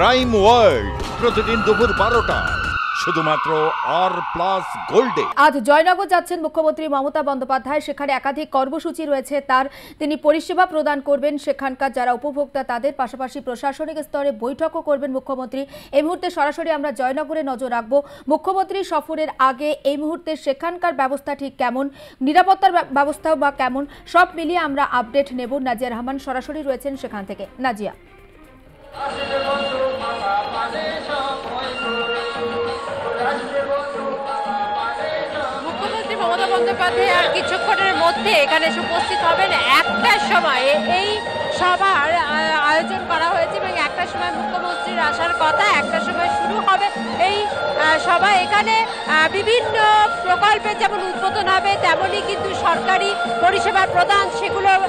Crime world প্রতিদিন দুপুর 12টা শুধুমাত্র আর+ গোল্ডে। আজ জয়নগর যাচ্ছেন মুখ্যমন্ত্রী মমতা বন্দ্যোপাধ্যায়। সেখানে একাধিক কর্মসূচি রয়েছে তার। তিনি পরিষেবা প্রদান করবেন সেখানকার যারা উপভোক্তা তাদের, পাশাপাশি প্রশাসনিক স্তরে বৈঠকও করবেন মুখ্যমন্ত্রী। এই মুহূর্তে সরাসরি আমরা জয়নগরে নজর রাখবো। মুখ্যমন্ত্রী সফরের আগে এই মুহূর্তে সেখানকার ব্যবস্থা ঠিক কেমন, নিরাপত্তার ব্যবস্থাও বা কেমন, সব মিলিয়ে আমরা আপডেট নেব। নাজিয়া রহমান সরাসরি রয়েছেন সেখান থেকে। নাজিয়া, মুখ্যমন্ত্রী মমতা বন্দ্যোপাধ্যায় আর কিছুক্ষণের মধ্যে এখানে উপস্থিত হবেন। একটার সময় এই সভার আয়োজন করা হয়েছে এবং একটার সময় মুখ্যমন্ত্রীর আসার কথা। একটার সময় শুরু হবে এই সভা। এখানে বিভিন্ন প্রকল্পের যেমন উদ্বোধন হবে, তেমনই কিন্তু সরকারি পরিষেবার প্রদান সেগুলোর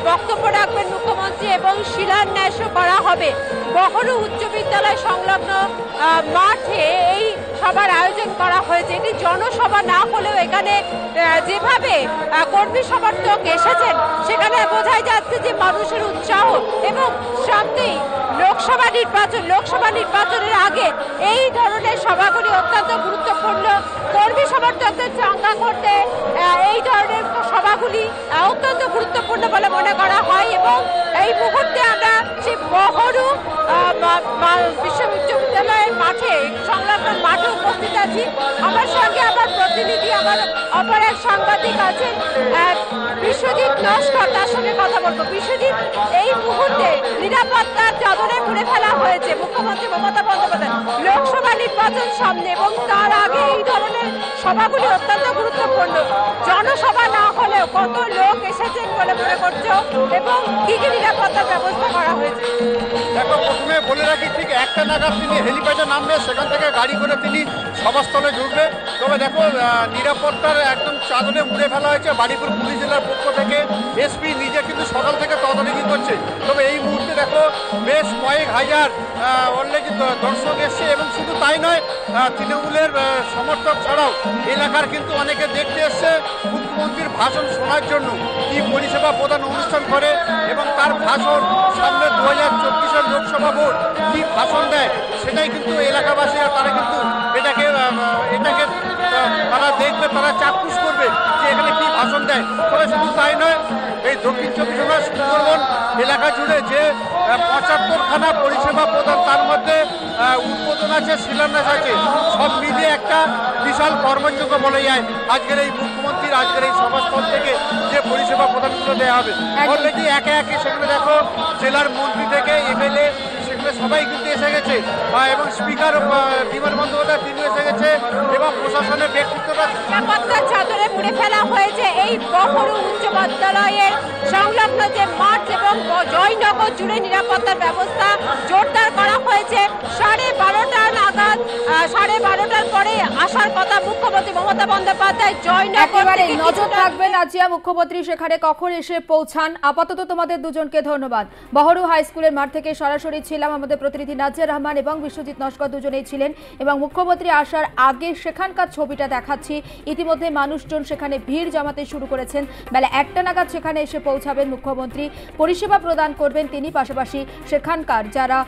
বক্তব্য রাখবেন মুখ্যমন্ত্রী এবং শিলান্যাসও করা হবে। বহরু উচ্চ বিদ্যালয় সংলগ্ন মাঠে এই সভার আয়োজন করা হয়েছে। এটি জনসভা না হলেও এখানে যেভাবে কর্মী সমর্থক এসেছেন সেখানে বোঝাই যাচ্ছে যে মানুষের উৎসাহ এবং সামনেই লোকসভা নির্বাচনের আগে এই ধরনের সভাগুলি অত্যন্ত গুরুত্বপূর্ণ। কর্মী সমর্থকদের চাঙ্গা করতে এই ধরনের সভাগুলি অত্যন্ত গুরুত্বপূর্ণ বলে মনে করা হয় এবং এই মুহূর্তে আমরা সেই বহরু বিশ্ববিদ্যালয়ের মাঠে সংলগ্ন মাঠে উপস্থিত আছি। আমার সঙ্গে আমার প্রতিনিধি, আমার অপর এক সাংবাদিক আছেন বিশ্বজিৎ নস্কর, তার সঙ্গে কথা বলবো। বিশ্বজিৎ, এই মুহূর্তে নিরাপত্তার চাদরে মুড়ে ফেলা হয়েছে মুখ্যমন্ত্রী মমতা বন্দ্যোপাধ্যায়। লোকসভা নির্বাচন সামনে এবং তার আগে এই ধরনের সভাগুলি অত্যন্ত গুরুত্বপূর্ণ। জনসভা না হলেও কত লোক এসেছেন বলে মনে করছো এবং কি কি নিরাপত্তার ব্যবস্থা করা হয়েছে? দেখো, প্রথমে বলে রাখি, ঠিক 1টা নাগাদ তিনি হেলিপ্যাডে নামবে, সেখান থেকে গাড়ি করে তিনি সভাস্থলে ঢুকবে। তবে দেখো, নিরাপত্তার একদম চাদরে মুড়ে ফেলা হয়েছে বারুইপুর পুলিশ জেলার পক্ষ থেকে। এসপি নিজে কিন্তু সকাল থেকে তদারকি করছে। তবে এই মুহূর্তে দেখো বেশ কয়েক হাজার অলরেডি দর্শক এসছে এবং শুধু তাই নয়, তৃণমূলের সমর্থক ছাড়াও এলাকার কিন্তু অনেকে দেখতে এসছে মুখ্যমন্ত্রীর ভাষণ শোনার জন্য, কি পরিষেবা প্রদান অনুষ্ঠান করে এবং তার ভাষণ সামনে 2024-এর লোকসভা ভোট কি ভাষণ দেয় সেটাই কিন্তু এলাকাবাসীরা তারা কিন্তু এটাকে তারা দেখবে, তারা চাক্ষুষ করবে যে এখানে কি ভাষণ দেয়। তবে শুধু তাই নয়, এই দক্ষিণ 24 পরগনা সুন্দরবন এলাকা জুড়ে যে 75খানা পরিষেবা প্রদান, তার মধ্যে উদ্বোধন আছে, শিলান্যাস আছে, সব মিলিয়ে একটা বিশাল কর্মযোগ্য বলা যায় আজকের এই মুখ্যমন্ত্রীর আজকের এই সভাস্থল থেকে যে পরিষেবা প্রদানগুলো দেওয়া হবে। অলরেডি একে একে সেগুলো দেখো, জেলার মন্ত্রী থেকে এমএলএ সেগুলো সবাই কিন্তু এসে গেছে এবং স্পিকার বিমান বন্দ্যোপাধ্যায় তিনি এসে গেছে এবং প্রশাসনের ব্যক্তিত্বটা নিরাপত্তার চাদরে মুড়ে ফেলা হয়েছে। এই বহরু উচ্চ বিদ্যালয়ের সংলগ্ন যে মাঠ এবং জয়নগর জুড়ে নিরাপত্তার ব্যবস্থা জোরদার করা হয়েছে। 12:30 নাগাদ 12:30টার পরে আসার কথা মুখ্যমন্ত্রী মমতা বন্দ্যোপাধ্যায় জয়নগর। একেবারে নজর রাখবেন আজিয়া মুখ্যমন্ত্রী সেখানে কখন এসে পৌঁছান। আপাতত তোমাদের দুজনকে ধন্যবাদ। বহরু হাই স্কুলের মাঠ থেকে সরাসরি ছিলাম আমাদের প্রতিনিধি নাজিয়া রহমান এবং বিশ্বজিৎ নস্কর, দুজনেই ছিলেন এবং মুখ্যমন্ত্রী আসার আগে সেখানকার ছবিটা দেখাচ্ছি। ইতিমধ্যে মানুষজন সেখানে ভিড় জমাতে শুরু করেছেন। বেলা 1টা নাগাদ সেখানে এসে পৌঁছাবেন মুখ্যমন্ত্রী, পরিষেবা প্রদান করবেন তিনি, পাশাপাশি সেখানকার যারা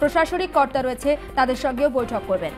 প্রশাসনিক কর্তা রয়েছে তাদের সঙ্গেও বৈঠক করবেন।